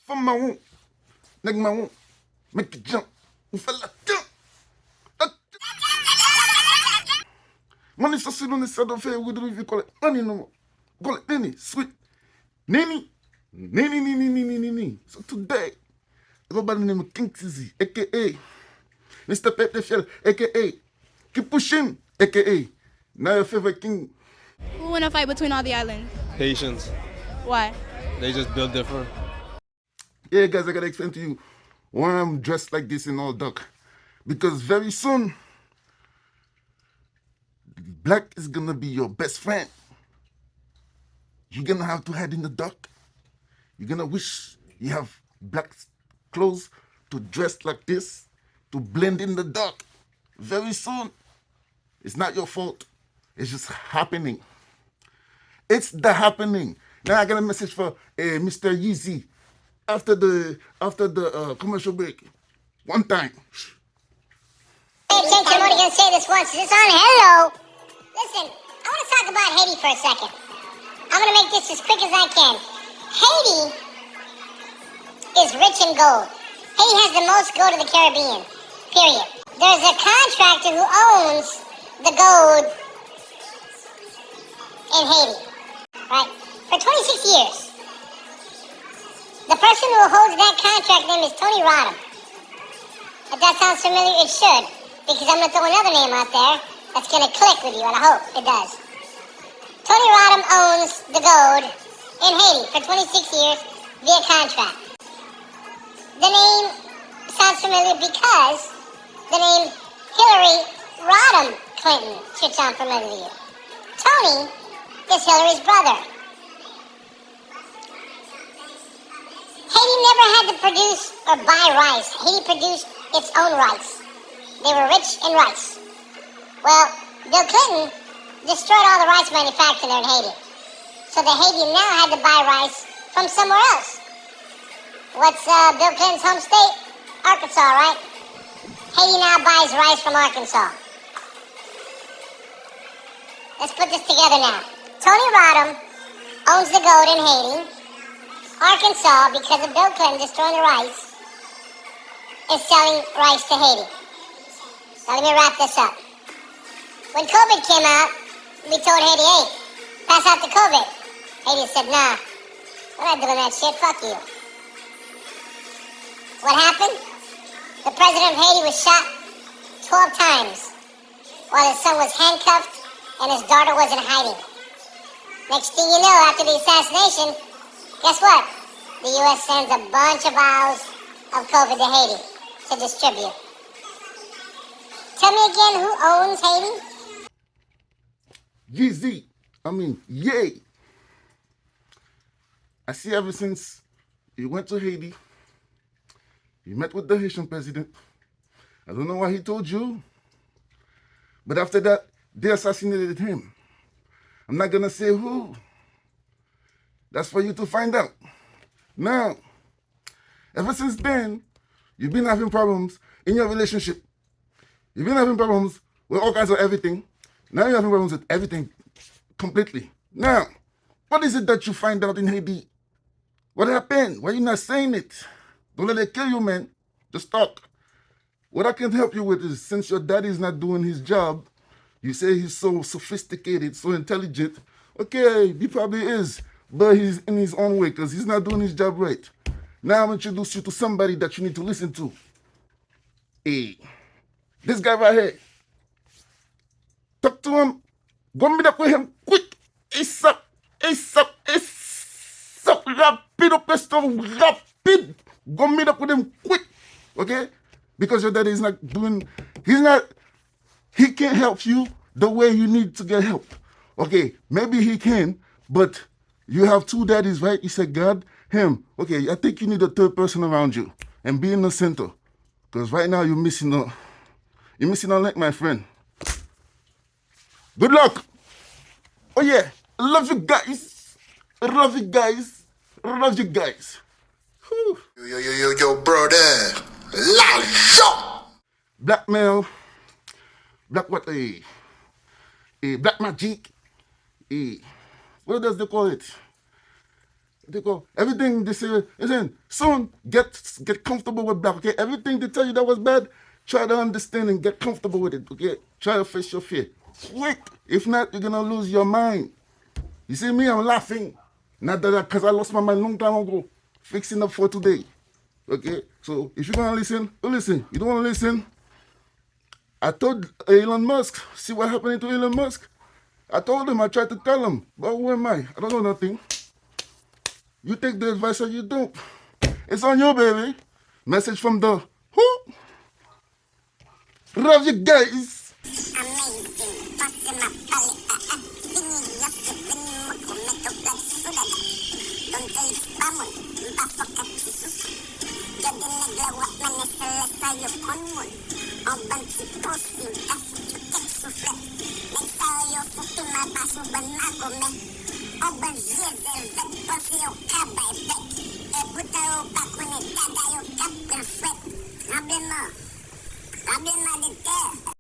Famawon, negmawon, make it jump. Fella jump. Money so sit on the side of here. We don't even call it money no more. Call it Nini, sweet. Nini. Nini. So today, I go by the name of King Tizzy, aka Mr. Petefel, aka Keep Pushing, aka now your favorite king. Who won a fight between all the islands? Haitians. Why? They just build different. Yeah, guys, I gotta explain to you why I'm dressed like this in all dark. Because very soon, black is gonna be your best friend. You're gonna have to hide in the dark. You're gonna wish you have black clothes to dress like this, to blend in the dark. Very soon. It's not your fault. It's just happening. It's the happening. Now I got a message for Mr. Yeezy after the commercial break. One time. Hey, James, I'm only going to say this once. Is this on? Hello. Listen, I want to talk about Haiti for a second. I'm going to make this as quick as I can. Haiti is rich in gold. Haiti has the most gold in the Caribbean, period. There's a contractor who owns the gold in Haiti, right? For 26 years. The person who holds that contract name is Tony Rodham. If that sounds familiar, it should, because I'm going to throw another name out there that's going to click with you, and I hope it does. Tony Rodham owns the gold in Haiti for 26 years via contract. The name sounds familiar because the name Clinton should sound familiar to you. Tony is Hillary's brother. Haiti never had to produce or buy rice. Haiti produced its own rice. They were rich in rice. Well, Bill Clinton destroyed all the rice manufacturing there in Haiti. So the Haiti now had to buy rice from somewhere else. What's Bill Clinton's home state? Arkansas, right? Haiti now buys rice from Arkansas. Let's put this together now. Tony Rodham owns the gold in Haiti. Arkansas, because of Bill Clinton destroying the rice, is selling rice to Haiti. Now let me wrap this up. When COVID came out, we told Haiti, hey, pass out the COVID. Haiti said, nah, we're not doing that shit, fuck you. What happened? The president of Haiti was shot 12 times while his son was handcuffed and his daughter was in hiding. Next thing you know, after the assassination, guess what? The U.S. sends a bunch of vials of COVID to Haiti to distribute. Tell me again, who owns Haiti? Yeezy. Yay. I see ever since you went to Haiti, you met with the Haitian president. I don't know what he told you, but after that, they assassinated him. I'm not gonna say who. That's for you to find out. Now, ever since then, you've been having problems in your relationship. You've been having problems with all kinds of everything. Now you're having problems with everything completely. Now, what is it that you find out in Haiti? What happened? Why are you not saying it? Don't let it kill you, man. Just talk. What I can help you with is, since your daddy is not doing his job, you say he's so sophisticated, so intelligent. Okay, he probably is, but he's in his own way because he's not doing his job right. Now I'm going to introduce you to somebody that you need to listen to. Hey, this guy right here. Talk to him. Go meet up with him quick. ASAP. Rapido presto, rapid. Go meet up with him quick. Okay? Because your daddy is not doing, he can't help you the way you need to get help. Okay, maybe he can, but you have two daddies, right? You said God, him. Okay, I think you need a third person around you and be in the center. Because right now you're missing a leg, my friend. Good luck. Oh yeah, I love you guys. I love you guys. Whew. Yo, brother. Blackmail. Black what? Black magic. What does they call it? They go, everything they say, listen, son, get comfortable with black, okay? Everything they tell you that was bad, try to understand and get comfortable with it, okay? Try to face your fear. Wait, if not, you're gonna lose your mind. You see me, I'm laughing. Not that because I lost my mind long time ago, fixing up for today, okay? So if you're gonna listen, you listen. You don't wanna listen, I told Elon Musk, see what happened to Elon Musk? I told him, I tried to tell him, but who am I? I don't know nothing. You take the advice or you don't. It's on you, baby. Message from the who? Love you guys. Amazing, passing my palette, singing just the mo, cometo blood sudada. Don't tell spamon, bafaka Jesus. Jadi neglawa manesala sayo konmon. Oban si posting, kasi chutek suflet. Nagsayo fuki mabaso banago me. Oban jezel vet posio kabay bek. E butao bakune dadayo kap perfect. Problema de terre.